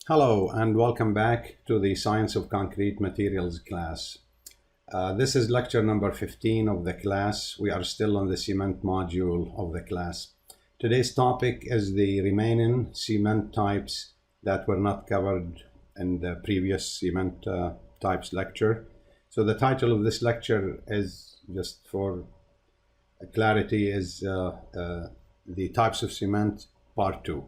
Hello and welcome back to the Science of Concrete Materials class. This is lecture number 15 of the class. We are still on the cement module of the class. Today's topic is the remaining cement types that were not covered in the previous cement types lecture. So the title of this lecture is, just for clarity, is the types of cement part 2.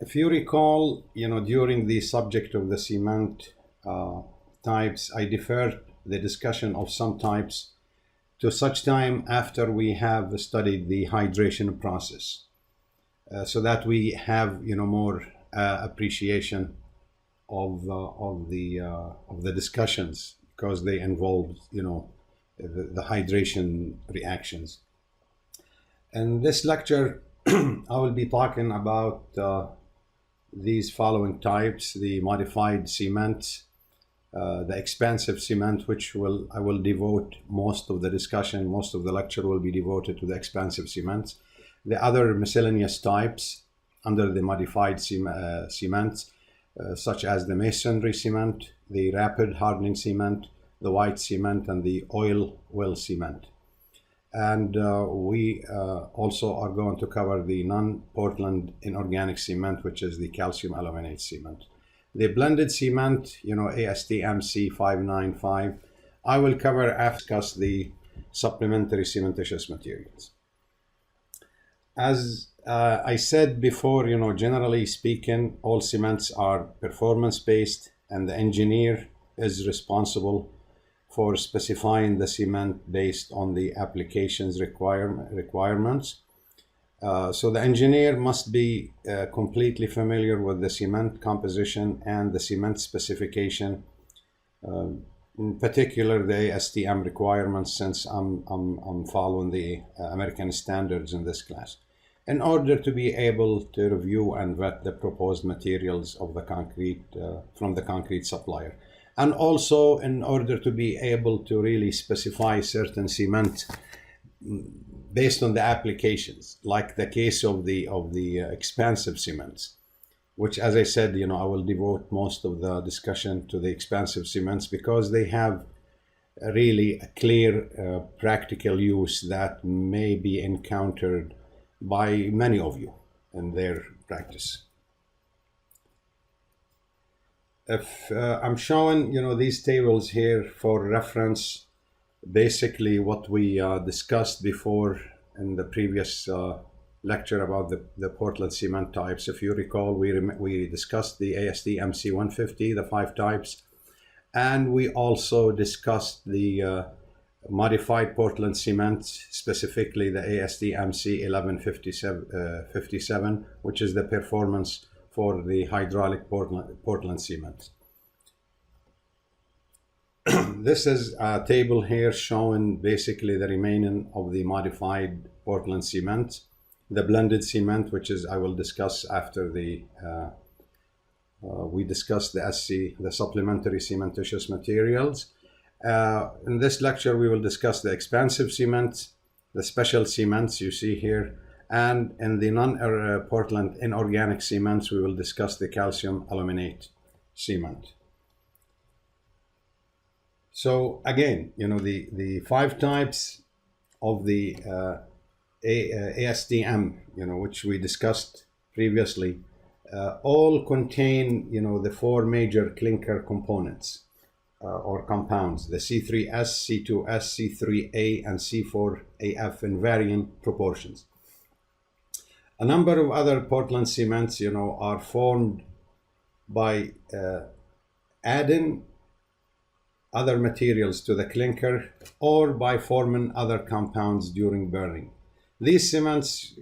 If you recall, during the subject of the cement types, I deferred the discussion of some types to such time after we have studied the hydration process, so that we have more appreciation of the discussions, because they involve the hydration reactions. In this lecture, I will be talking about these following types: the modified cement, the expansive cement, which I will devote most of the discussion, most of the lecture will be devoted to the expansive cements. The other miscellaneous types under the modified cements, such as the masonry cement, the rapid hardening cement, the white cement, and the oil well cement. And we also are going to cover the non-Portland inorganic cement, which is the calcium aluminate cement. The blended cement, ASTM C595, I will cover after discuss the supplementary cementitious materials. As I said before, generally speaking, all cements are performance-based, and the engineer is responsible for specifying the cement based on the application's requirements. So the engineer must be completely familiar with the cement composition and the cement specification, in particular the ASTM requirements, since I'm following the American standards in this class, in order to be able to review and vet the proposed materials of the concrete from the concrete supplier. And also in order to be able to really specify certain cement based on the applications, like the case of the expansive cements, which, as I said, I will devote most of the discussion to the expansive cements, because they have really a clear practical use that may be encountered by many of you in their practice. If I'm showing these tables here for reference, basically what we discussed before in the previous lecture about the Portland cement types. If you recall, we discussed the ASTM C150, the 5 types, and we also discussed the modified Portland cement, specifically the ASTM C1157, which is the performance for the hydraulic Portland cement. This is a table here showing basically the remaining of the modified Portland cement, the blended cement, which is I will discuss after the we discuss the SC, the supplementary cementitious materials. In this lecture, we will discuss the expansive cement, the special cements you see here, and in the non-Portland inorganic cements, we will discuss the calcium aluminate cement. So again, the 5 types of the ASTM, which we discussed previously, all contain, the 4 major clinker components or compounds: the C3S, C2S, C3A, and C4AF in varying proportions. A number of other Portland cements, are formed by adding other materials to the clinker or by forming other compounds during burning. These cements,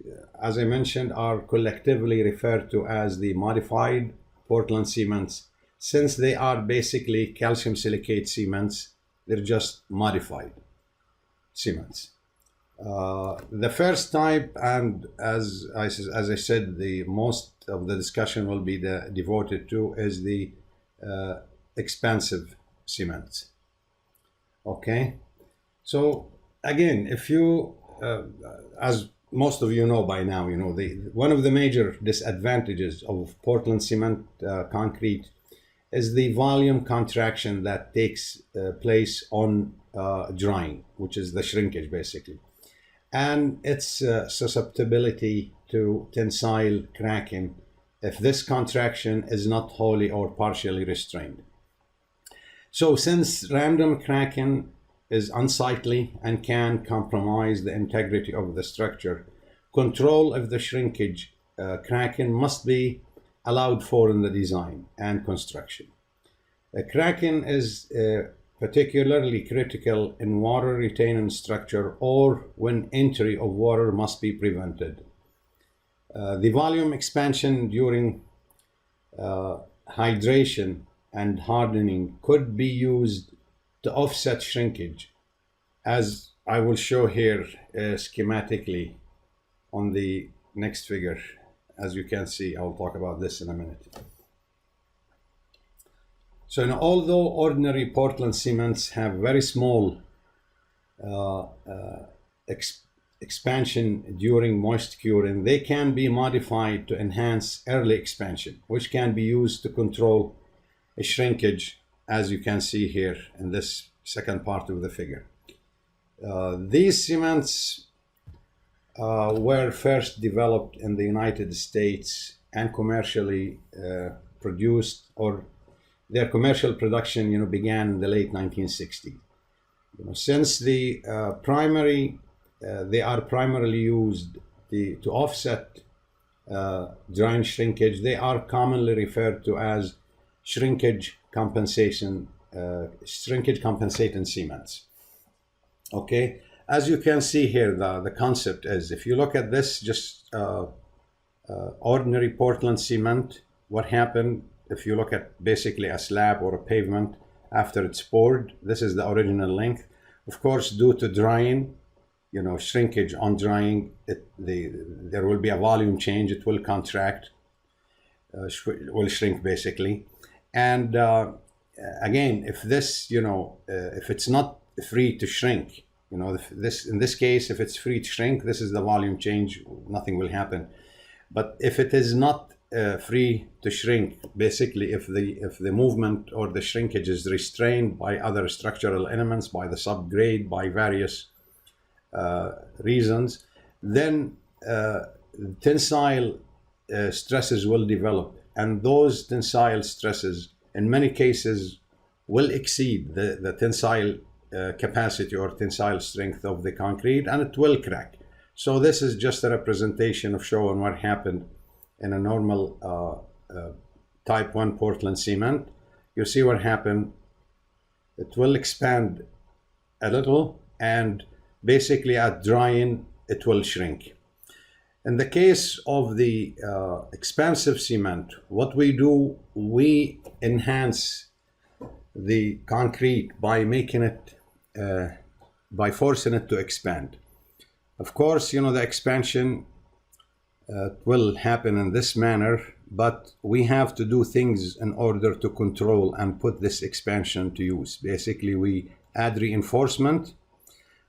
as I mentioned, are collectively referred to as the modified Portland cements, since they are basically calcium silicate cements. They're just modified cements. The first type, and as I said, the most of the discussion will be devoted to, is the expansive cement. Okay, so again, if you as most of you know by now, one of the major disadvantages of Portland cement concrete is the volume contraction that takes place on drying, which is the shrinkage basically, and its susceptibility to tensile cracking if this contraction is not wholly or partially restrained. So since random cracking is unsightly and can compromise the integrity of the structure, control of the shrinkage cracking must be allowed for in the design and construction. Cracking is particularly critical in water retaining structure or when entry of water must be prevented. The volume expansion during hydration and hardening could be used to offset shrinkage, as I will show here schematically on the next figure. As you can see, I'll talk about this in a minute. So now, although ordinary Portland cements have very small expansion during moist curing, they can be modified to enhance early expansion, which can be used to control a shrinkage, as you can see here in this second part of the figure. These cements were first developed in the United States and commercially produced, or their commercial production began in the late 1960s. Since they are primarily used to offset drying shrinkage, they are commonly referred to as shrinkage compensating cements. Okay, as you can see here, the concept is, if you look at this, just ordinary Portland cement, what happened if you look at basically a slab or a pavement after it's poured, this is the original length. Of course, due to drying, shrinkage on drying, there will be a volume change. It will contract, will shrink basically. And again, if this, if it's not free to shrink, in this case, if it's free to shrink, this is the volume change, nothing will happen. But if it is not free to shrink, basically if the movement or the shrinkage is restrained by other structural elements, by the subgrade, by various reasons, then tensile stresses will develop, and those tensile stresses in many cases will exceed the tensile capacity or tensile strength of the concrete, and it will crack. So this is just a representation of showing what happened in a normal type 1 Portland cement. You see what happened. It will expand a little, and basically at drying it will shrink. In the case of the expansive cement, what we do, we enhance the concrete by making it, by forcing it to expand. Of course, the expansion will happen in this manner, but we have to do things in order to control and put this expansion to use. Basically, we add reinforcement.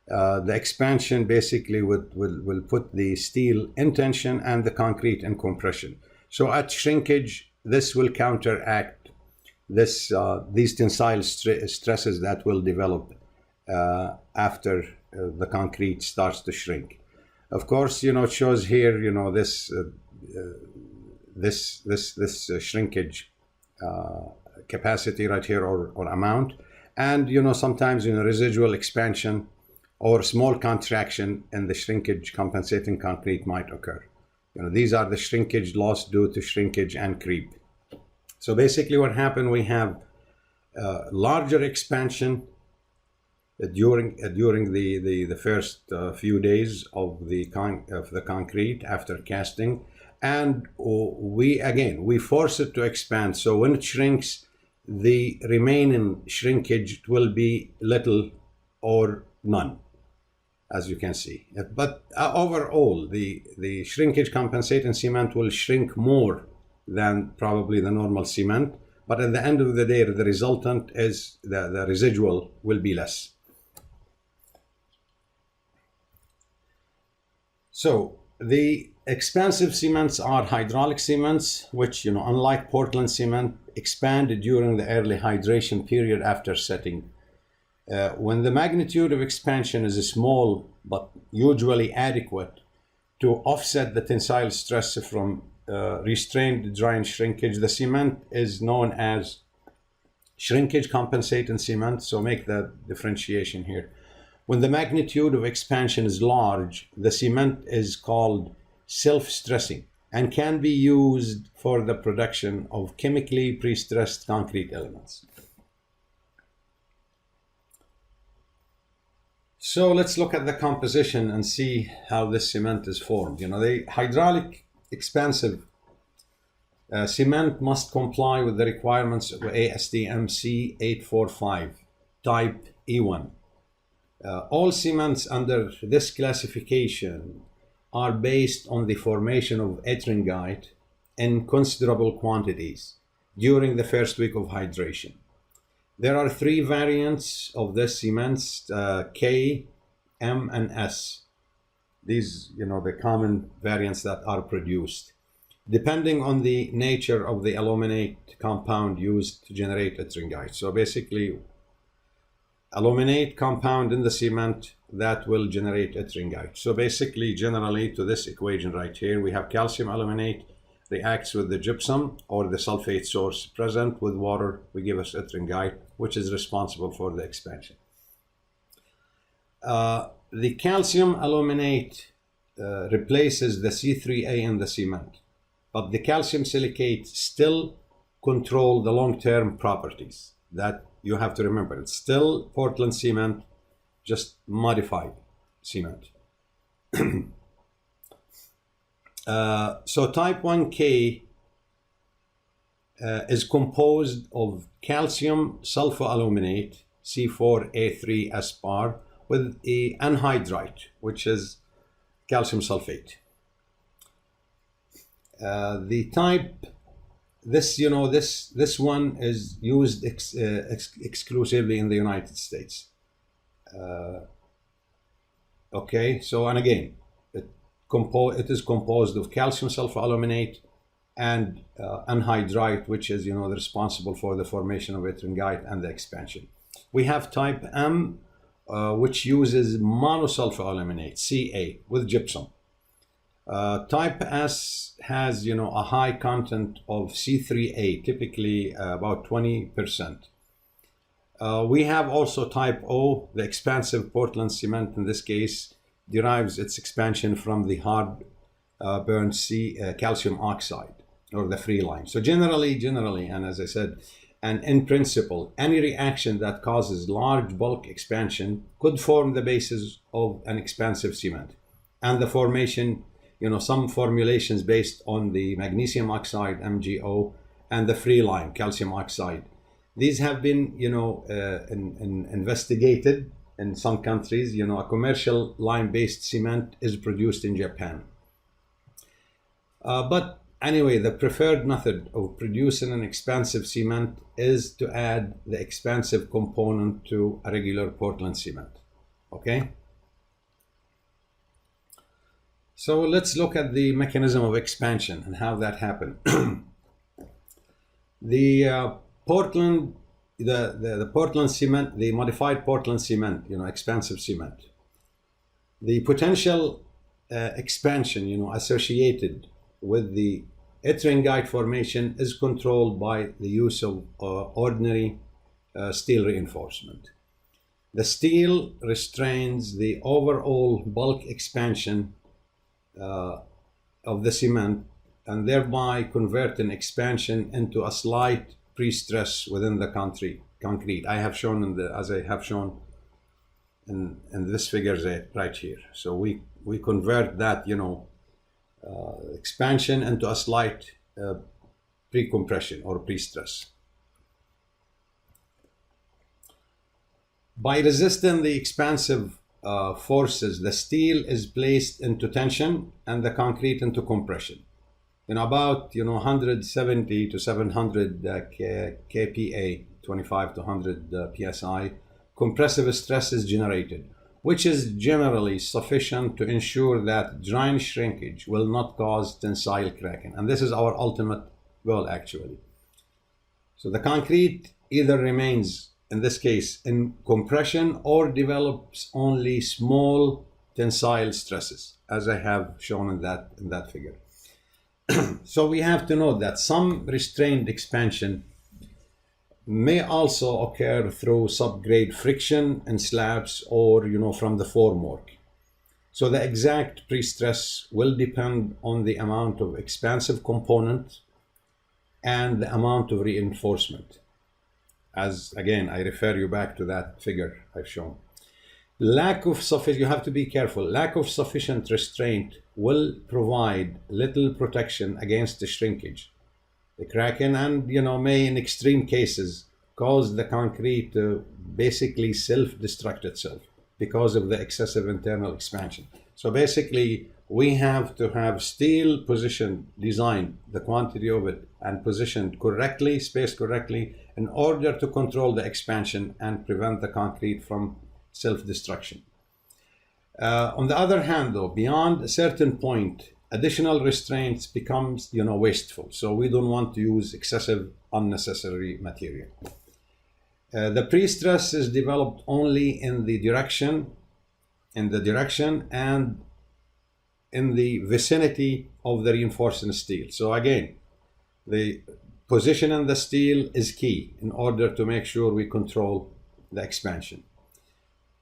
The expansion basically will put the steel in tension and the concrete in compression. So at shrinkage, this will counteract these tensile stresses that will develop after the concrete starts to shrink. Of course, it shows here, this shrinkage capacity right here, or amount, and sometimes residual expansion or small contraction in the shrinkage compensating concrete might occur. These are the shrinkage loss due to shrinkage and creep. So basically what happened, we have larger expansion during the first few days of the concrete after casting, and we force it to expand. So when it shrinks, the remaining shrinkage will be little or none, as you can see. But overall, the shrinkage compensating cement will shrink more than probably the normal cement, but at the end of the day, the resultant is the residual will be less. So the expansive cements are hydraulic cements, which, unlike Portland cement, expand during the early hydration period after setting. When the magnitude of expansion is small, but usually adequate to offset the tensile stress from restrained dry and shrinkage, the cement is known as shrinkage compensating cement. So make that differentiation here. When the magnitude of expansion is large, the cement is called self-stressing and can be used for the production of chemically pre-stressed concrete elements. So let's look at the composition and see how this cement is formed. The hydraulic expansive cement must comply with the requirements of ASTM C845 type E1. All cements under this classification are based on the formation of ettringite in considerable quantities during the first week of hydration. There are three variants of this cements, K, M, and S. These, the common variants that are produced, depending on the nature of the aluminate compound used to generate ettringite. So basically, aluminate compound in the cement that will generate ettringite. So basically, generally, to this equation right here, we have calcium aluminate reacts with the gypsum or the sulfate source present with water, we give us ettringite, which is responsible for the expansion. The calcium aluminate replaces the C3A in the cement, but the calcium silicate still control the long-term properties. That you have to remember. It's still Portland cement, just modified cement. So type 1K is composed of calcium sulfoaluminate, C4A3S bar, with a anhydrite, which is calcium sulfate. The type, this one is used exclusively in the United States. Okay, so, and again, it is composed of calcium sulfoaluminate and anhydrite, which is, responsible for the formation of ettringite and the expansion. We have type M, which uses monosulfoaluminate, Ca, with gypsum. Type S has, a high content of C3A, typically about 20%. We have also type O, the expansive Portland cement in this case, derives its expansion from the hard burnt calcium oxide or the free lime. So generally, and as I said, and in principle, any reaction that causes large bulk expansion could form the basis of an expansive cement. And the formation, some formulations based on the magnesium oxide, MgO, and the free lime, calcium oxide. These have been, investigated in some countries. A commercial lime-based cement is produced in Japan. But anyway, the preferred method of producing an expansive cement is to add the expansive component to a regular Portland cement. Okay? So let's look at the mechanism of expansion and how that happened. The Portland cement, the modified Portland cement, expansive cement. The potential expansion, associated with the ettringite formation is controlled by the use of ordinary steel reinforcement. The steel restrains the overall bulk expansion of the cement and thereby converting expansion into a slight pre-stress within the concrete. I have shown as I have shown in this figure right here. So we convert that, expansion into a slight pre-compression or pre-stress. By resisting the expansive forces, the steel is placed into tension and the concrete into compression. In about 170 to 700 kPa, 25 to 100 psi, compressive stress is generated, which is generally sufficient to ensure that drying shrinkage will not cause tensile cracking. And this is our ultimate goal, actually. So the concrete either remains, in this case, in compression or develops only small tensile stresses, as I have shown in that figure. So we have to note that some restrained expansion may also occur through subgrade friction in slabs or from the formwork. So the exact pre-stress will depend on the amount of expansive component and the amount of reinforcement. As again, I refer you back to that figure I've shown. You have to be careful. Lack of sufficient restraint will provide little protection against the shrinkage, the cracking, and may in extreme cases cause the concrete to basically self-destruct itself because of the excessive internal expansion. So basically we have to have steel positioned, designed, the quantity of it, and positioned correctly, spaced correctly, in order to control the expansion and prevent the concrete from self-destruction. On the other hand, though, beyond a certain point, additional restraints becomes wasteful. So we don't want to use excessive, unnecessary material. The pre-stress is developed only in the direction and in the vicinity of the reinforcing steel. So again, the position in the steel is key in order to make sure we control the expansion.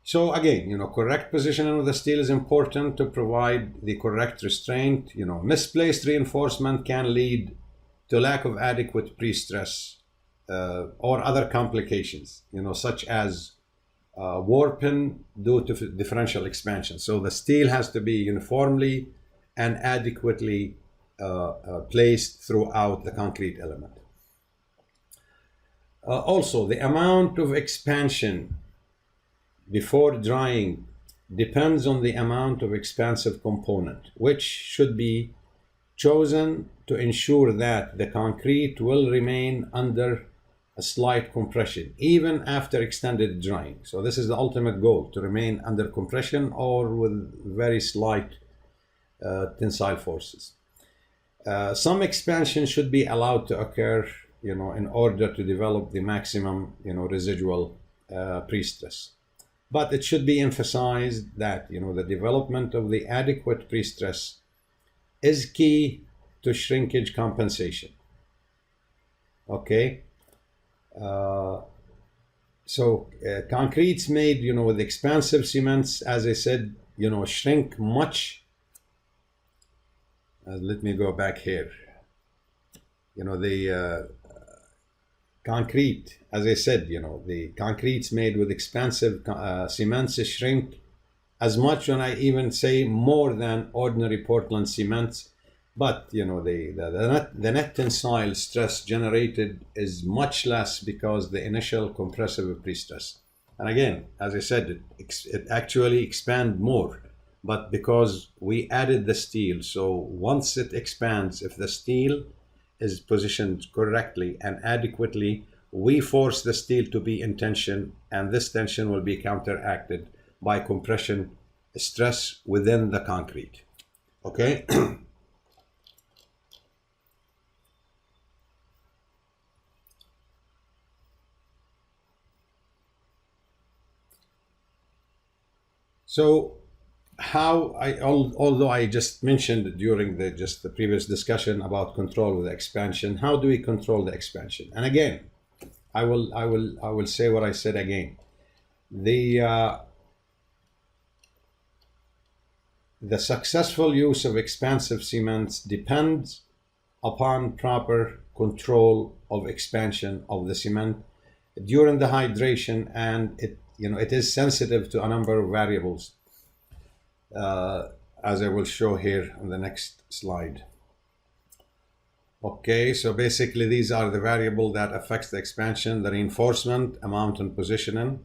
So again, correct positioning of the steel is important to provide the correct restraint. Misplaced reinforcement can lead to lack of adequate pre-stress or other complications, such as warping due to differential expansion. So the steel has to be uniformly and adequately placed throughout the concrete element. Also, the amount of expansion before drying depends on the amount of expansive component, which should be chosen to ensure that the concrete will remain under a slight compression even after extended drying. So this is the ultimate goal, to remain under compression or with very slight tensile forces. Some expansion should be allowed to occur, in order to develop the maximum, residual pre-stress. But it should be emphasized that, the development of the adequate pre-stress is key to shrinkage compensation. Okay. Concretes made, with expansive cements, as I said, shrink much. Let me go back here. The concrete, as I said, the concretes made with expansive cements shrink as much, and I even say more than ordinary Portland cements. But the net tensile stress generated is much less because the initial compressive pre-stress. And again, as I said, it actually expands more, but because we added the steel, so once it expands, if the steel is positioned correctly and adequately, we force the steel to be in tension, and this tension will be counteracted by compression stress within the concrete. Okay. So although I just mentioned during the previous discussion about control of the expansion, how do we control the expansion? And again, I will say what I said again. The successful use of expansive cements depends upon proper control of expansion of the cement during the hydration, and it is sensitive to a number of variables, as I will show here on the next slide. Okay, so basically these are the variables that affects the expansion: the reinforcement, amount and positioning,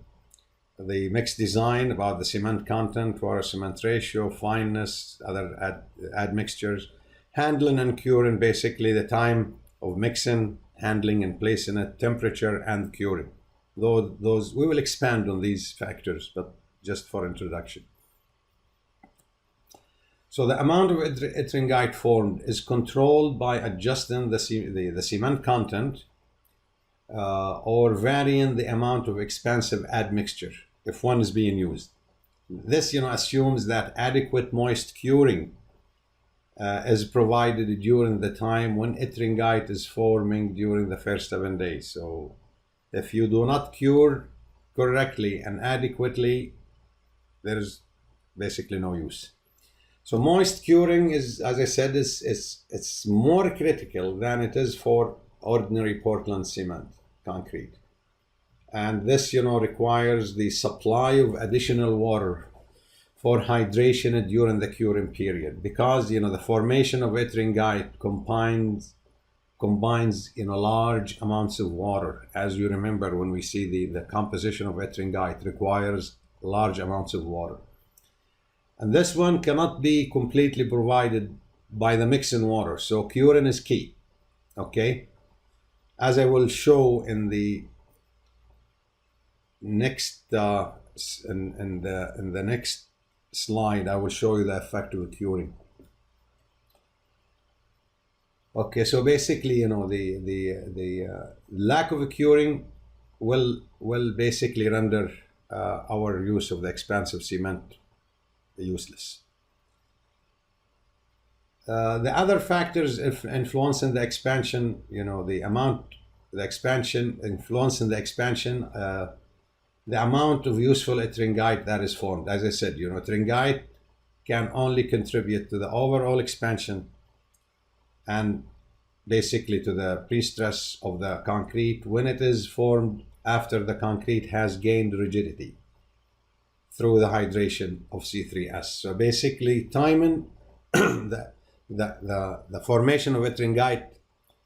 the mix design, about the cement content, water cement ratio, fineness, other admixtures, handling and curing, basically the time of mixing, handling and placing it, temperature and curing. Those we will expand on these factors, but just for introduction. So the amount of ettringite formed is controlled by adjusting the cement content or varying the amount of expansive admixture if one is being used. This, assumes that adequate moist curing is provided during the time when ettringite is forming during the first 7 days. So if you do not cure correctly and adequately, there is basically no use. So moist curing is, as I said, it's more critical than it is for ordinary Portland cement concrete. And this, requires the supply of additional water for hydration during the curing period, because, the formation of ettringite combines, large amounts of water. As you remember, when we see the composition of ettringite requires large amounts of water. And this one cannot be completely provided by the mixing water. So curing is key, okay? As I will show in the next, in the next slide, I will show you the effect of curing. Okay, so basically, the lack of curing will basically render our use of the expansive cement useless. The other factors influencing the expansion, the amount of useful ettringite that is formed. As I said, ettringite can only contribute to the overall expansion and basically to the pre-stress of the concrete when it is formed after the concrete has gained rigidity through the hydration of C3S. So basically, timing the formation of ettringite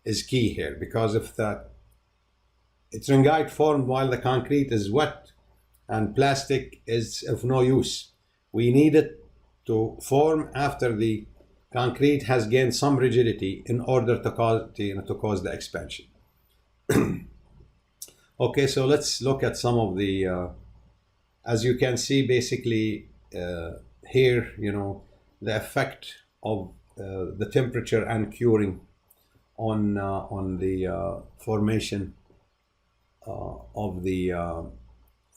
is key here, because if the ettringite formed while the concrete is wet and plastic is of no use, we need it to form after the concrete has gained some rigidity in order to cause the expansion. Okay, so let's look at some of the as you can see, basically here, the effect of the temperature and curing on the formation of the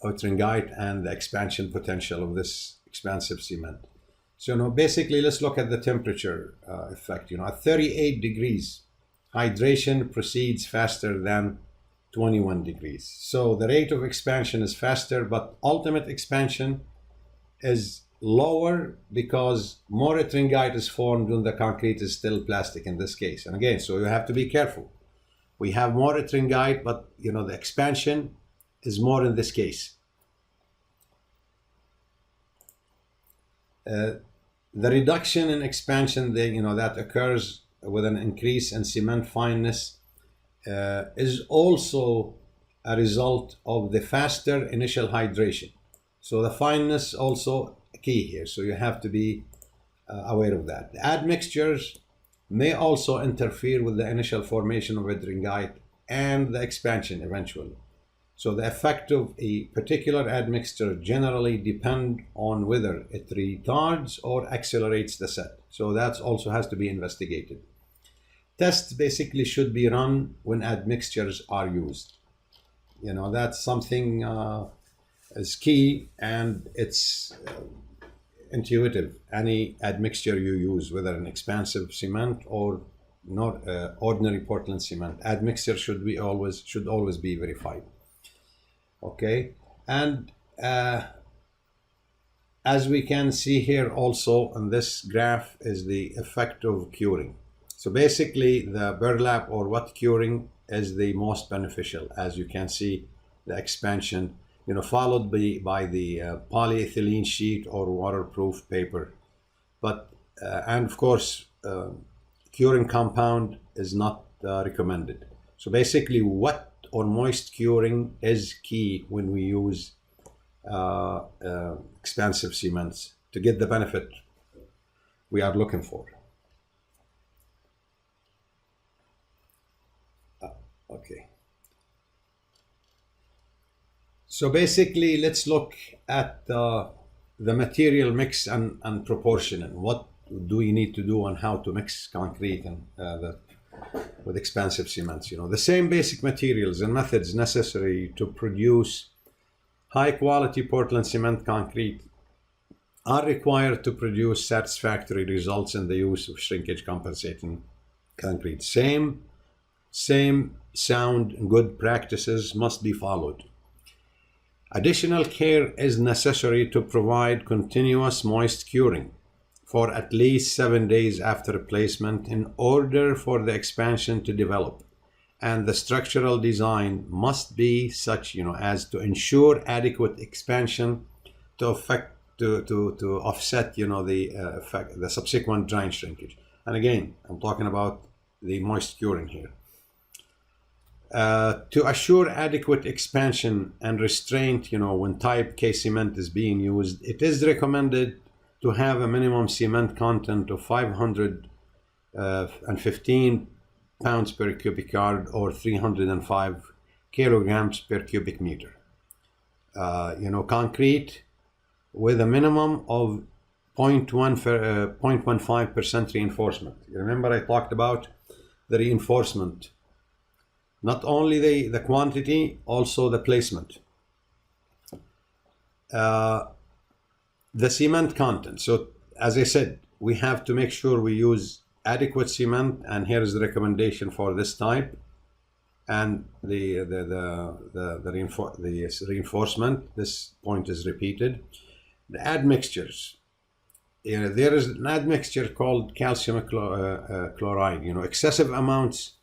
ettringite and the expansion potential of this expansive cement. So basically, let's look at the temperature effect. At 38 degrees, hydration proceeds faster than 21 degrees. So the rate of expansion is faster, but ultimate expansion is lower because more ettringite is formed when the concrete is still plastic in this case. And again, so you have to be careful. We have more ettringite, but the expansion is more in this case. The reduction in expansion that occurs with an increase in cement fineness is also a result of the faster initial hydration. So the fineness also key here. So you have to be aware of that. The admixtures may also interfere with the initial formation of ettringite and the expansion eventually. So the effect of a particular admixture generally depend on whether it retards or accelerates the set. So that also has to be investigated. Tests basically should be run when admixtures are used. That's something is key, and it's intuitive. Any admixture you use, whether an expansive cement or not ordinary Portland cement, admixture should always be verified. Okay, and as we can see here also on this graph is the effect of curing. So basically, the burlap or wet curing is the most beneficial. As you can see, the expansion, followed by the polyethylene sheet or waterproof paper. But and of course, curing compound is not recommended. So basically, wet or moist curing is key when we use expansive cements to get the benefit we are looking for. Okay. So basically, let's look at the material mix and proportion, and what do we need to do and how to mix concrete and with expansive cements. The same basic materials and methods necessary to produce high quality Portland cement concrete are required to produce satisfactory results in the use of shrinkage compensating concrete. Same sound and good practices must be followed. Additional care is necessary to provide continuous moist curing for at least 7 days after placement in order for the expansion to develop. And the structural design must be such, as to ensure adequate expansion to offset, the subsequent drying shrinkage. And again, I'm talking about the moist curing here. To assure adequate expansion and restraint, when type K cement is being used, it is recommended to have a minimum cement content of 515 pounds per cubic yard or 305 kilograms per cubic meter. Concrete with a minimum of 0.15% reinforcement. You remember I talked about the reinforcement. Not only the quantity, also the placement. The cement content. So as I said, we have to make sure we use adequate cement, and here is the recommendation for this type. And the reinforcement, this point is repeated. The admixtures. There is an admixture called calcium chloride. Excessive amounts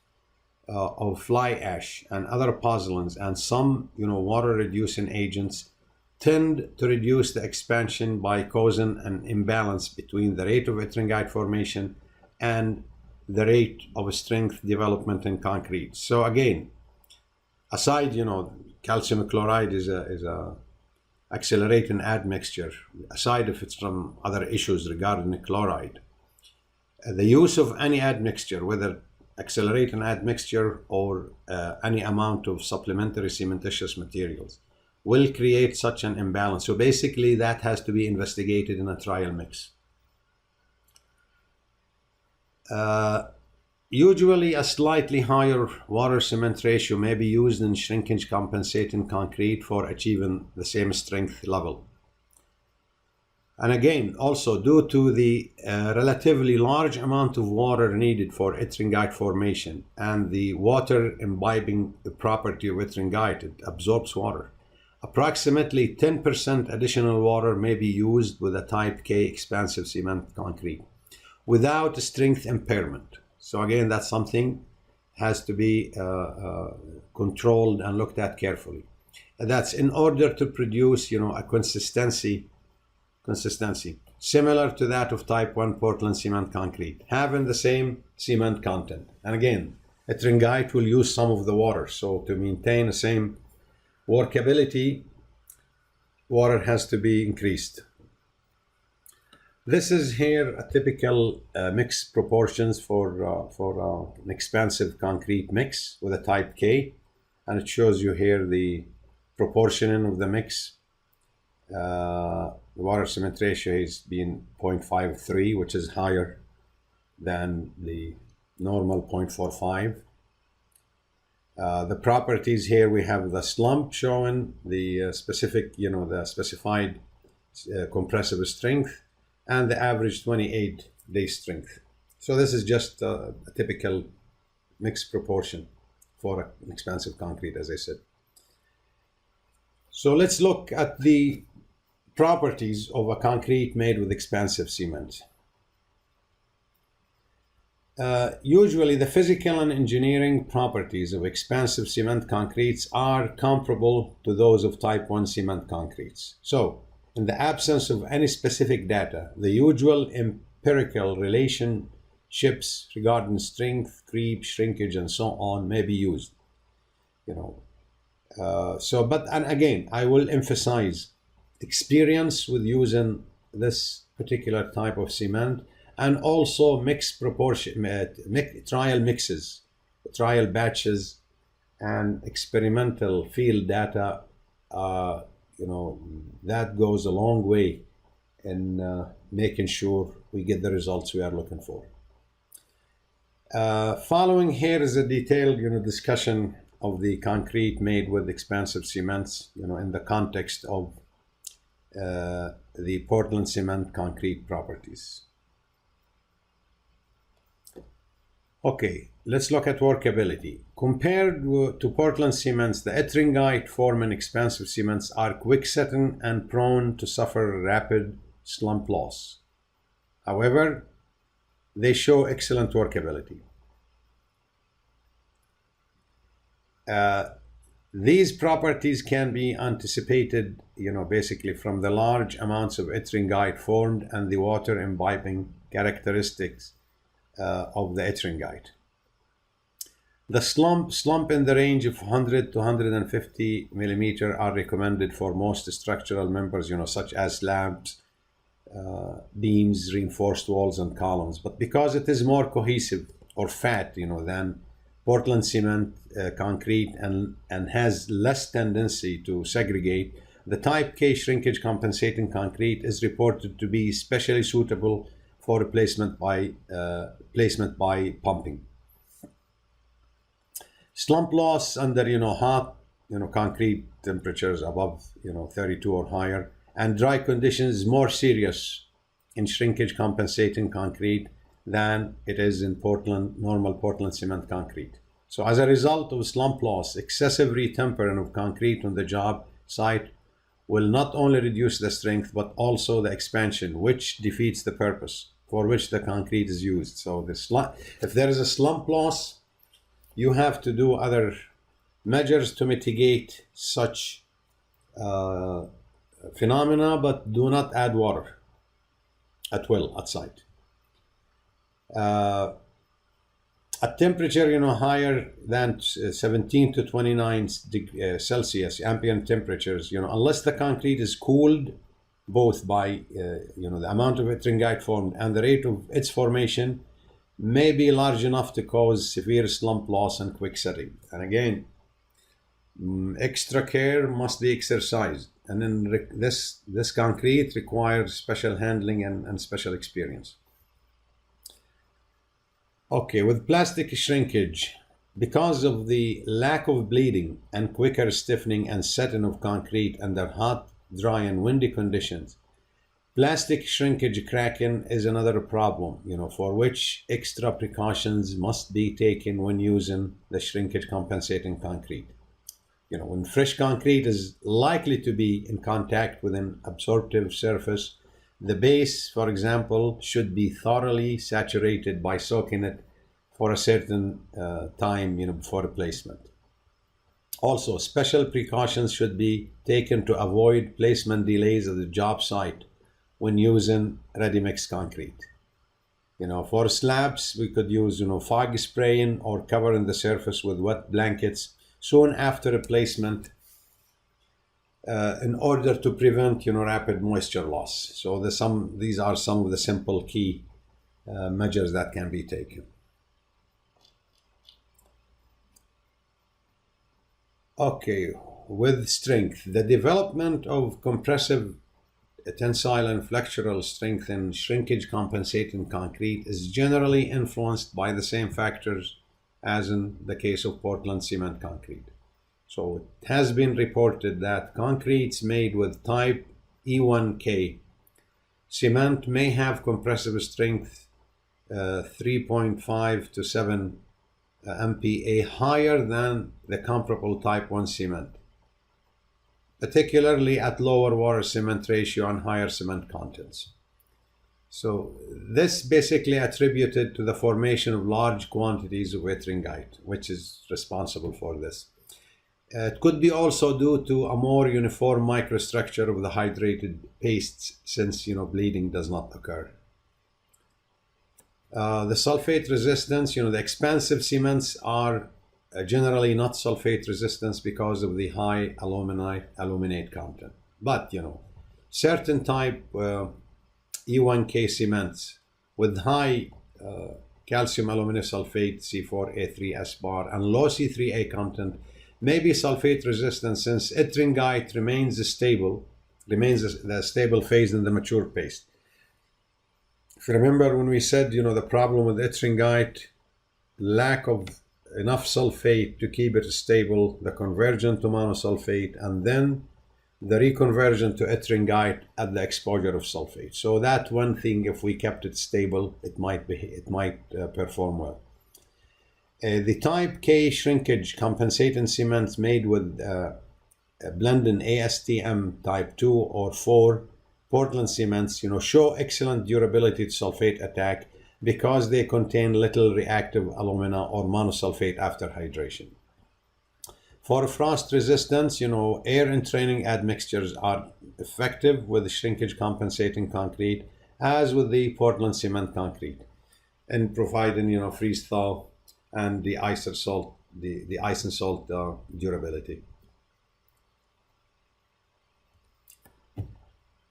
of fly ash and other pozzolans and some water reducing agents tend to reduce the expansion by causing an imbalance between the rate of ettringite formation and the rate of strength development in concrete. So again, aside calcium chloride is a accelerating admixture, aside if it's from other issues regarding the chloride, the use of any admixture, whether accelerating admixture or any amount of supplementary cementitious materials, will create such an imbalance. So basically that has to be investigated in a trial mix. Usually a slightly higher water cement ratio may be used in shrinkage compensating concrete for achieving the same strength level. And again, also due to the relatively large amount of water needed for ettringite formation and the water imbibing the property of ettringite, it absorbs water. Approximately 10% additional water may be used with a type K expansive cement concrete without strength impairment. So again, that's something has to be controlled and looked at carefully. And that's in order to produce, a consistency similar to that of type 1 Portland cement concrete, having the same cement content. And again, ettringite will use some of the water, so to maintain the same workability, water has to be increased. This is here a typical mix proportions for an expansive concrete mix with a type K, and it shows you here the proportioning of the mix. The water cement ratio is being 0.53, which is higher than the normal 0.45. The properties here, we have the slump showing the specific, the specified compressive strength and the average 28-day strength. So this is just a typical mixed proportion for an expansive concrete, as I said. So let's look at the properties of a concrete made with expansive cement. Usually the physical and engineering properties of expansive cement concretes are comparable to those of type 1 cement concretes. So in the absence of any specific data, the usual empirical relationships regarding strength, creep, shrinkage, and so on may be used. And again, I will emphasize experience with using this particular type of cement, and also trial mixes, trial batches, and experimental field data that goes a long way in making sure we get the results we are looking for. Following here is a detailed, discussion of the concrete made with expansive cements, in the context of the Portland cement concrete properties. Okay, let's look at workability. Compared to Portland cements, the ettringite forming expansive cements are quick-setting and prone to suffer rapid slump loss. However, they show excellent workability. These properties can be anticipated, basically from the large amounts of ettringite formed and the water imbibing characteristics of the ettringite. The slump in the range of 100 to 150 millimeter are recommended for most structural members, such as slabs, beams, reinforced walls, and columns. But because it is more cohesive or fat, than Portland cement concrete and has less tendency to segregate, the type K shrinkage compensating concrete is reported to be especially suitable for placement by pumping. Slump loss under hot concrete temperatures above 32 or higher, and dry conditions is more serious in shrinkage compensating concrete than it is in normal Portland cement concrete. So as a result of slump loss, excessive retempering of concrete on the job site will not only reduce the strength but also the expansion, which defeats the purpose for which the concrete is used. So if there is a slump loss, you have to do other measures to mitigate such phenomena, but do not add water at will at site. At temperature higher than 17 to 29 Celsius ambient temperatures, unless the concrete is cooled both by the amount of ettringite formed and the rate of its formation, may be large enough to cause severe slump loss and quick setting. And again, extra care must be exercised, and then this concrete requires special handling and special experience. Okay, with plastic shrinkage, because of the lack of bleeding and quicker stiffening and setting of concrete under hot, dry, and windy conditions, plastic shrinkage cracking is another problem, for which extra precautions must be taken when using the shrinkage compensating concrete. When fresh concrete is likely to be in contact with an absorptive surface, the base, for example, should be thoroughly saturated by soaking it for a certain time, before replacement. Also, special precautions should be taken to avoid placement delays at the job site when using ready-mix concrete. For slabs, we could use, fog spraying or covering the surface with wet blankets soon after replacement in order to prevent, rapid moisture loss. So these are some of the simple key measures that can be taken. Okay, with strength, the development of compressive, tensile, and flexural strength in shrinkage compensating concrete is generally influenced by the same factors as in the case of Portland cement concrete. So it has been reported that concretes made with type E1K cement may have compressive strength 3.5 to 7 MPa higher than the comparable type 1 cement, particularly at lower water cement ratio and higher cement contents. So this basically attributed to the formation of large quantities of ettringite, which is responsible for this. It could be also due to a more uniform microstructure of the hydrated pastes, since bleeding does not occur. The sulfate resistance, the expansive cements are generally not sulfate resistance because of the high aluminate content. But certain type E1K cements with high calcium aluminum sulfate C4A3S bar and low C3A content may be sulfate resistant since ettringite remains the stable phase in the mature paste. If you remember when we said, the problem with ettringite, lack of enough sulfate to keep it stable, the conversion to monosulfate, and then the reconversion to ettringite at the exposure of sulfate. So that one thing, if we kept it stable, it might perform well. The type K shrinkage compensating cements made with blending ASTM type 2 or 4 Portland cements, show excellent durability to sulfate attack because they contain little reactive alumina or monosulfate after hydration. For frost resistance, air entraining admixtures are effective with shrinkage compensating concrete, as with the Portland cement concrete, in providing, freeze thaw and the ice and salt, the ice and salt durability.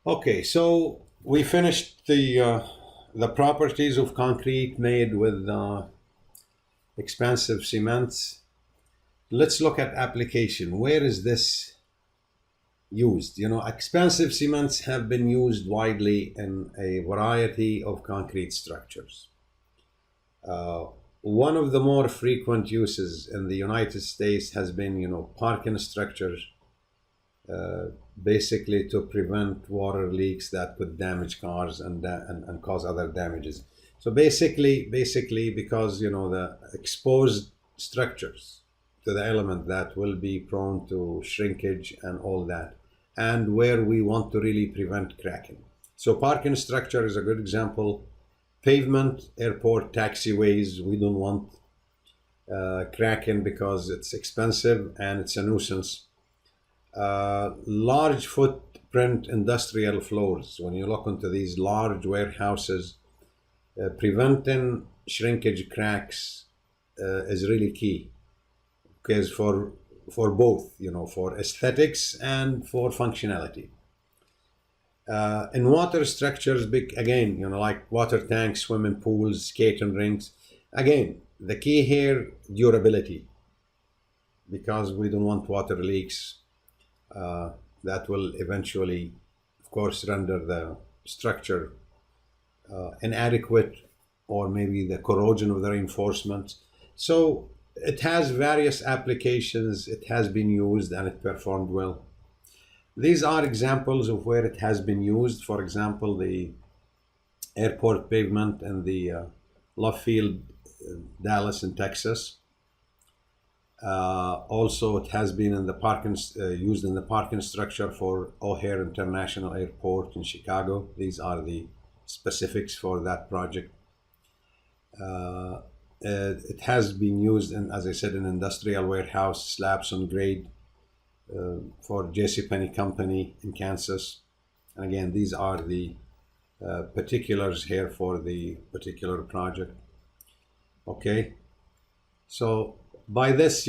Okay, so we finished the properties of concrete made with expansive cements. Let's look at application. Where is this used? Expansive cements have been used widely in a variety of concrete structures. One of the more frequent uses in the United States has been, parking structures, basically to prevent water leaks that could damage cars and cause other damages. So basically because, the exposed structures to the element that will be prone to shrinkage and all that, and where we want to really prevent cracking. So parking structure is a good example. Pavement, airport, taxiways, we don't want cracking because it's expensive and it's a nuisance. Large footprint industrial floors, when you look into these large warehouses, preventing shrinkage cracks is really key. Because for both, for aesthetics and for functionality. In water structures, again, like water tanks, swimming pools, skating rinks. Again, the key here, durability, because we don't want water leaks that will eventually, of course, render the structure inadequate, or maybe the corrosion of the reinforcements. So it has various applications, it has been used, and it performed well. These are examples of where it has been used. For example, the airport pavement in the Love Field, Dallas in Texas. Also, it has been in the used in the parking structure for O'Hare International Airport in Chicago. These are the specifics for that project. It has been used in, as I said, in industrial warehouse slabs on grade for JCPenney Company in Kansas. And again, these are the particulars here for the particular project. Okay, so by this,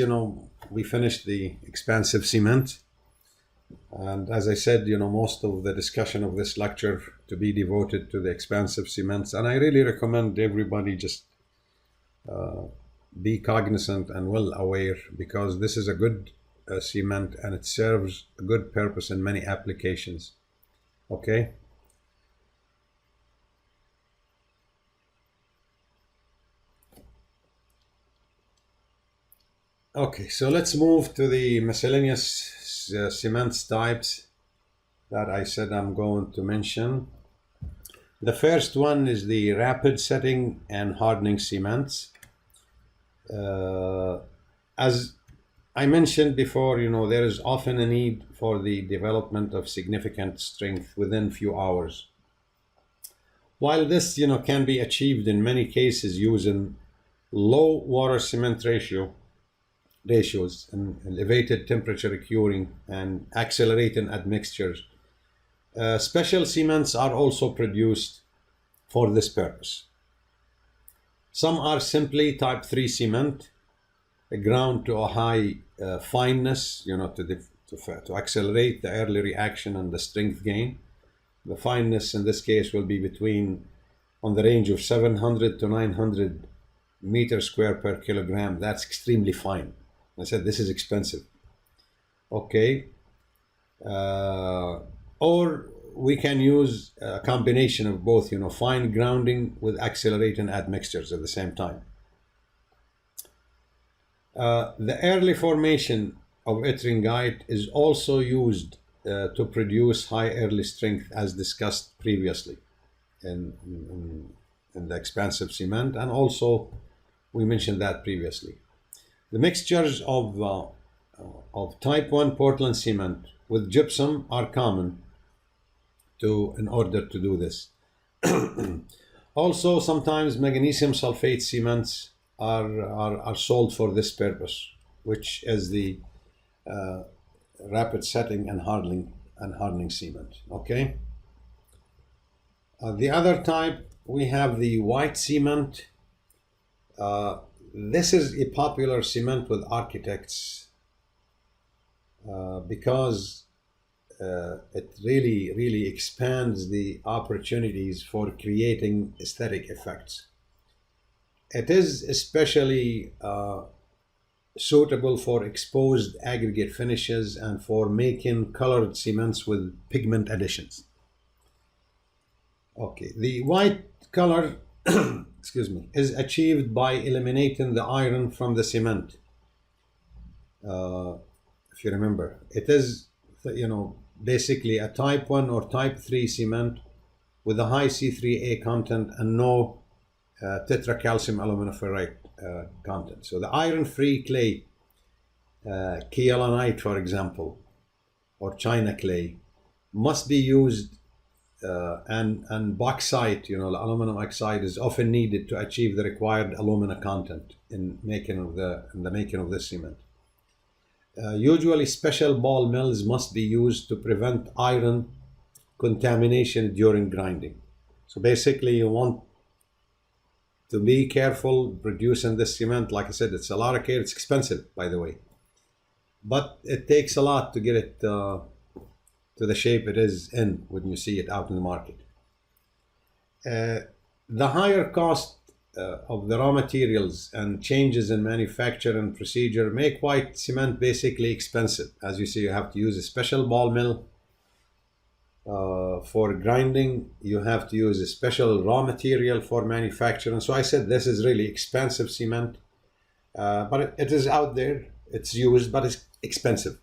we finished the expansive cement. And as I said, most of the discussion of this lecture to be devoted to the expansive cements. And I really recommend everybody just be cognizant and well aware, because this is a good cement and it serves a good purpose in many applications. Okay. Okay, so let's move to the miscellaneous cements types that I said I'm going to mention. The first one is the rapid setting and hardening cements. As I mentioned before, there is often a need for the development of significant strength within few hours. While this, can be achieved in many cases using low water cement ratios and elevated temperature curing and accelerating admixtures, special cements are also produced for this purpose. Some are simply type 3 cement, ground to a high fineness, to accelerate the early reaction and the strength gain. The fineness in this case will be on the range of 700 to 900 meters square per kilogram. That's extremely fine. I said this is expensive. Okay. Or we can use a combination of both, fine grounding with accelerate and admixtures at the same time. The early formation of ettringite is also used to produce high early strength, as discussed previously in the expansive cement, and also we mentioned that previously. The mixtures of type 1 Portland cement with gypsum are common in order to do this. Also, sometimes magnesium sulfate cements are sold for this purpose, which is the rapid setting and hardening cement. Okay. The other type, we have the white cement. This is a popular cement with architects because it really expands the opportunities for creating aesthetic effects. It is especially suitable for exposed aggregate finishes and for making colored cements with pigment additions. Okay, the white color excuse me, is achieved by eliminating the iron from the cement. If you remember, it is, basically a type 1 or type 3 cement with a high C3A content and no tetracalcium aluminoferrite content. So the iron-free clay, kielanite, for example, or China clay, must be used, and bauxite, the aluminum oxide, is often needed to achieve the required alumina content in the making of this cement. Usually, special ball mills must be used to prevent iron contamination during grinding. So basically, you want to be careful producing this cement. Like I said, it's a lot of care. It's expensive, by the way, but it takes a lot to get it to the shape it is in when you see it out in the market. The higher cost of the raw materials and changes in manufacture and procedure make white cement basically expensive. As you see, you have to use a special ball mill. For grinding, you have to use a special raw material for manufacturing. So I said this is really expensive cement, but it is out there, it's used, but it's expensive.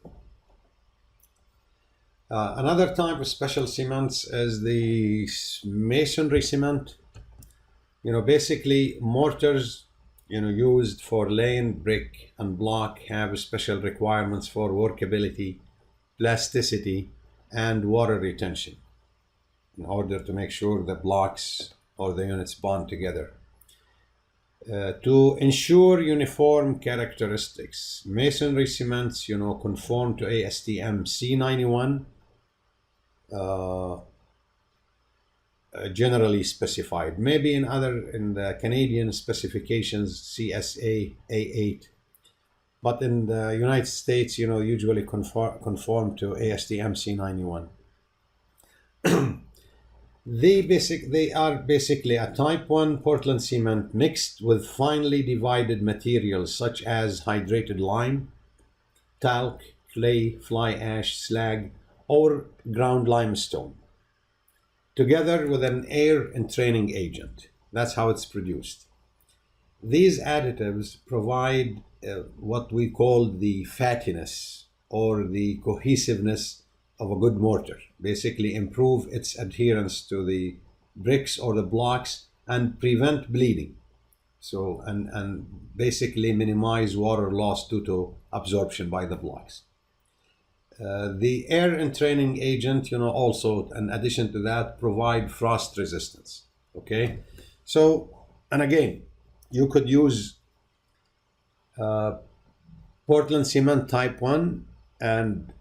Another type of special cements is the masonry cement. Basically mortars, used for laying brick and block have special requirements for workability, plasticity, and water retention in order to make sure the blocks or the units bond together. To ensure uniform characteristics, masonry cements, conform to ASTM C91, generally specified. Maybe in the Canadian specifications, CSA A8, but in the United States, usually conform to ASTM C91. They are basically a type 1 Portland cement mixed with finely divided materials such as hydrated lime, talc, clay, fly ash, slag, or ground limestone, together with an air entraining agent. That's how it's produced. These additives provide what we call the fattiness or the cohesiveness of a good mortar, basically improve its adherence to the bricks or the blocks and prevent bleeding. So, and basically minimize water loss due to absorption by the blocks. The air entraining agent, also in addition to that, provide frost resistance. Okay, so, and again, you could use Portland cement type 1 and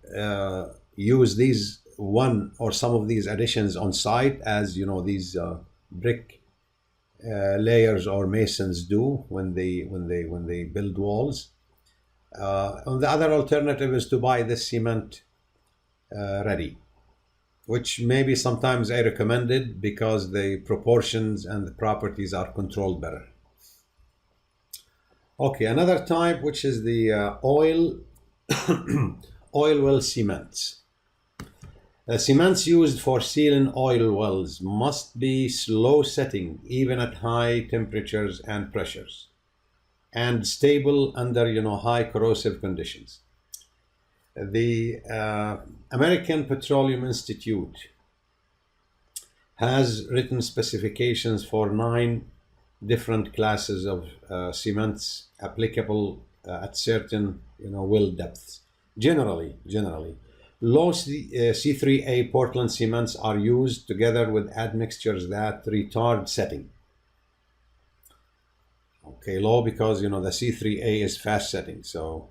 use these one or some of these additions on site, as these brick layers or masons do when they build walls. And the other alternative is to buy this cement ready, which maybe sometimes I recommended because the proportions and the properties are controlled better. Okay, another type, which is the oil well cements. Cements used for sealing oil wells must be slow setting even at high temperatures and pressures, and stable under high corrosive conditions. The American Petroleum Institute has written specifications for 9 different classes of cements applicable at certain well depths. Generally, low C3A Portland cements are used together with admixtures that retard setting. Okay, low because the C3A is fast setting. So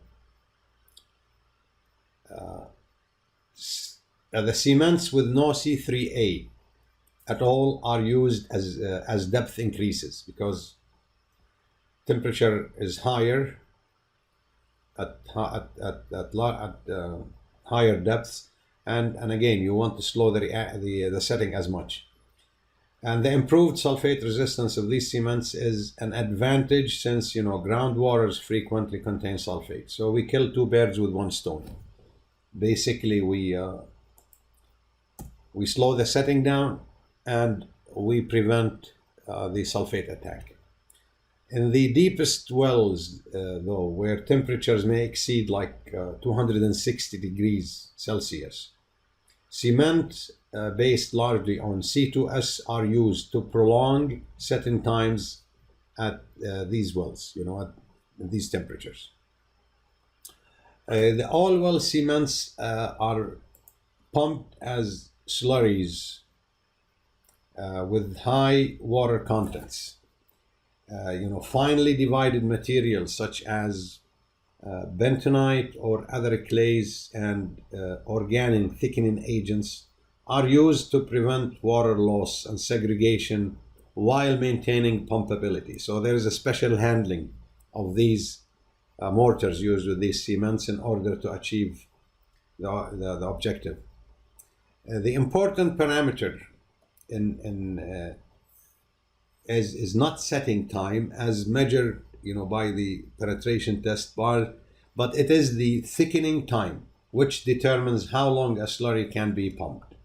the cements with no C3A at all are used as depth increases, because temperature is higher at higher depths, and again you want to slow the setting as much. And the improved sulfate resistance of these cements is an advantage, since groundwaters frequently contain sulfate. So we kill 2 birds with 1 stone. Basically, we slow the setting down, and we prevent the sulfate attack. In the deepest wells, though, where temperatures may exceed 260 degrees Celsius, cement based largely on C2S are used to prolong setting times at these wells, at these temperatures. The oil well cements are pumped as slurries with high water contents. Finely divided materials such as bentonite or other clays and organic thickening agents are used to prevent water loss and segregation while maintaining pumpability. So there is a special handling of these mortars used with these cements in order to achieve the objective. The important parameter is not setting time as measured by the penetration test bar, but it is the thickening time, which determines how long a slurry can be pumped.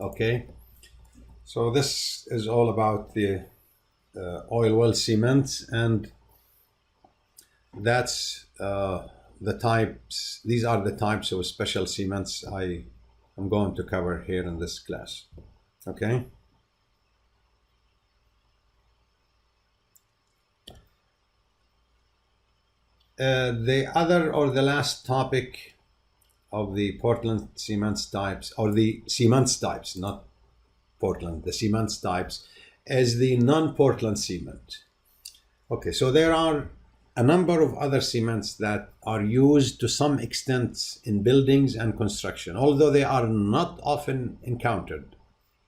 Okay, so this is all about the oil well cements, and that's the types. These are the types of special cements I am going to cover here in this class. Okay. The other, or the last topic of the Portland cements types, or the cements types, not Portland, the cements types, is the non-Portland cement. Okay, so there are a number of other cements that are used to some extent in buildings and construction, although they are not often encountered.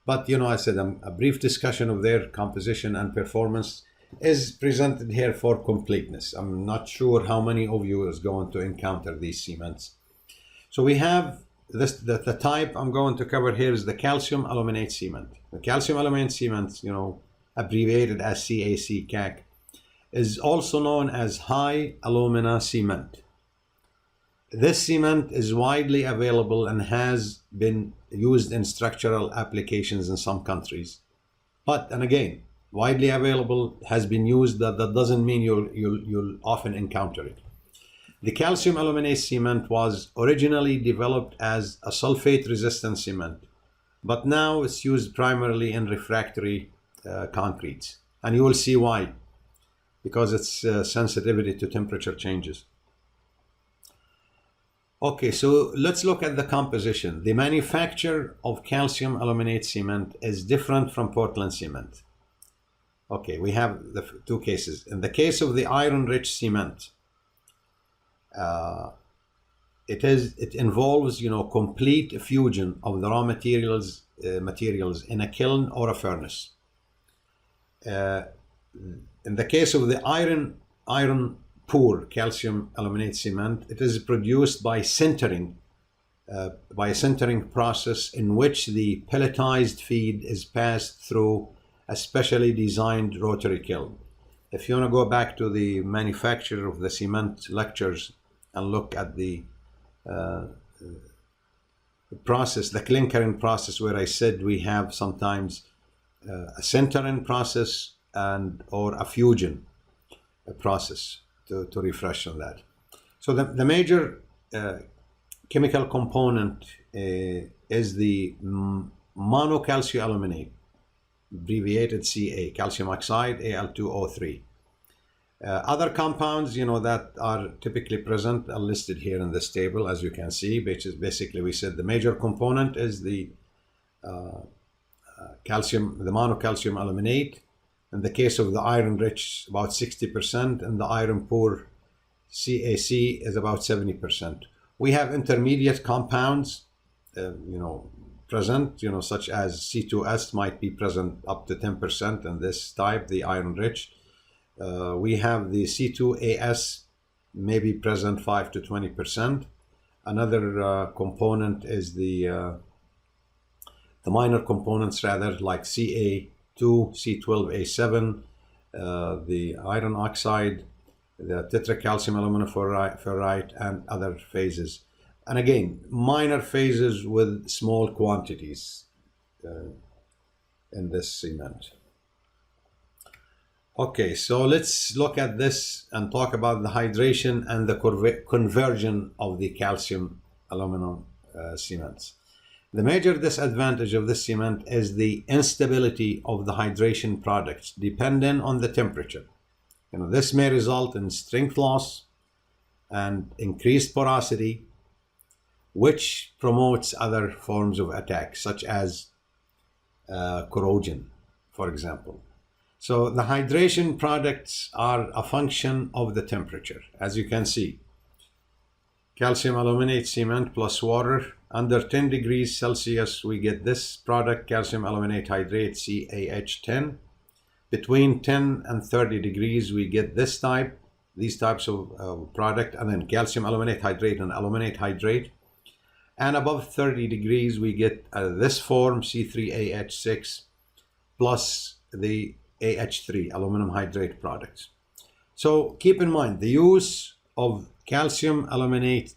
But I said a brief discussion of their composition and performance is presented here for completeness. I'm not sure how many of you is going to encounter these cements. So we have the type I'm going to cover here is the calcium aluminate cement. The calcium aluminate cement, abbreviated as CAC, is also known as high alumina cement. This cement is widely available and has been used in structural applications in some countries. And again, widely available has been used, that doesn't mean you'll often encounter it. The calcium aluminate cement was originally developed as a sulfate resistant cement, but now it's used primarily in refractory concretes, and you will see why, because its sensitivity to temperature changes. Okay, so let's look at the composition. The manufacture of calcium aluminate cement is different from Portland cement. Okay, we have the 2 cases. In the case of the iron-rich cement, it involves complete fusion of the raw materials in a kiln or a furnace. In the case of the iron poor calcium aluminate cement, it is produced by sintering, by a sintering process in which the pelletized feed is passed through a specially designed rotary kiln. if you want to go back to the manufacture of the cement lectures and look at the process, the clinkering process, where I said we have sometimes a sintering process and or a fusion process, to refresh on that. So the major chemical component is the monocalcium aluminate, abbreviated Ca, calcium oxide, Al2O3. Other compounds, that are typically present are listed here in this table, as you can see, which is basically, we said the major component is the calcium, the monocalcium aluminate. In the case of the iron rich, about 60%, and the iron poor CaC is about 70%. We have intermediate compounds, present, such as C2S might be present up to 10% in this type, the iron rich. We have the C2AS may be present 5 to 20%. Another component is the minor components rather, like Ca2, C12A7, the iron oxide, the tetracalcium aluminum ferrite, and other phases. And again, minor phases with small quantities in this cement. Okay, so let's look at this and talk about the hydration and the conversion of the calcium aluminum cements. The major disadvantage of this cement is the instability of the hydration products depending on the temperature. This may result in strength loss and increased porosity, which promotes other forms of attack, such as corrosion, for example. So the hydration products are a function of the temperature. As you can see, calcium aluminate cement plus water, under 10 degrees Celsius, we get this product, calcium aluminate hydrate, CaH10. Between 10 and 30 degrees, we get these types of product, and then calcium aluminate hydrate and aluminate hydrate. And above 30 degrees, we get this form, C3AH6, plus the AH3, aluminum hydrate products. So keep in mind, the use of calcium aluminate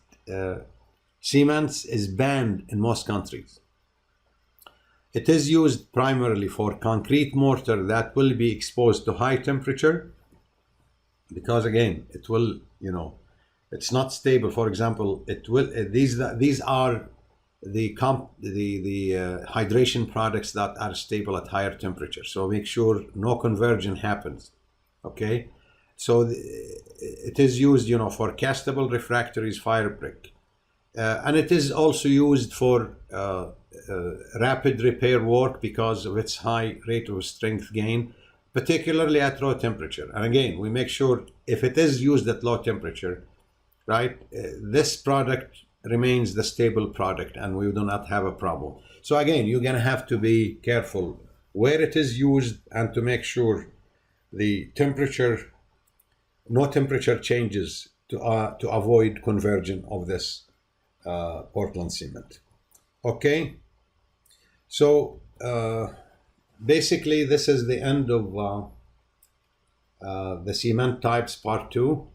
cements is banned in most countries. It is used primarily for concrete mortar that will be exposed to high temperature, because again, it will, it's not stable. For example, it will, these are the hydration products that are stable at higher temperature. So make sure no conversion happens. Okay, so it is used, for castable refractories, fire brick, and it is also used for rapid repair work because of its high rate of strength gain, particularly at low temperature. And again, we make sure if it is used at low temperature, right, this product remains the stable product and we do not have a problem. So again, you're going to have to be careful where it is used and to make sure the temperature, no temperature changes to avoid conversion of this Portland cement. Okay, so basically this is the end of the cement types part 2.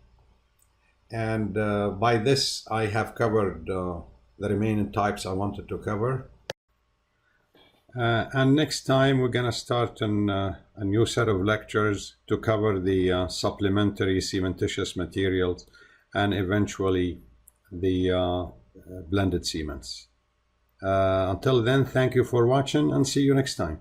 And by this, I have covered the remaining types I wanted to cover. And next time, we're going to start a new set of lectures to cover the supplementary cementitious materials and eventually the blended cements. Until then, thank you for watching and see you next time.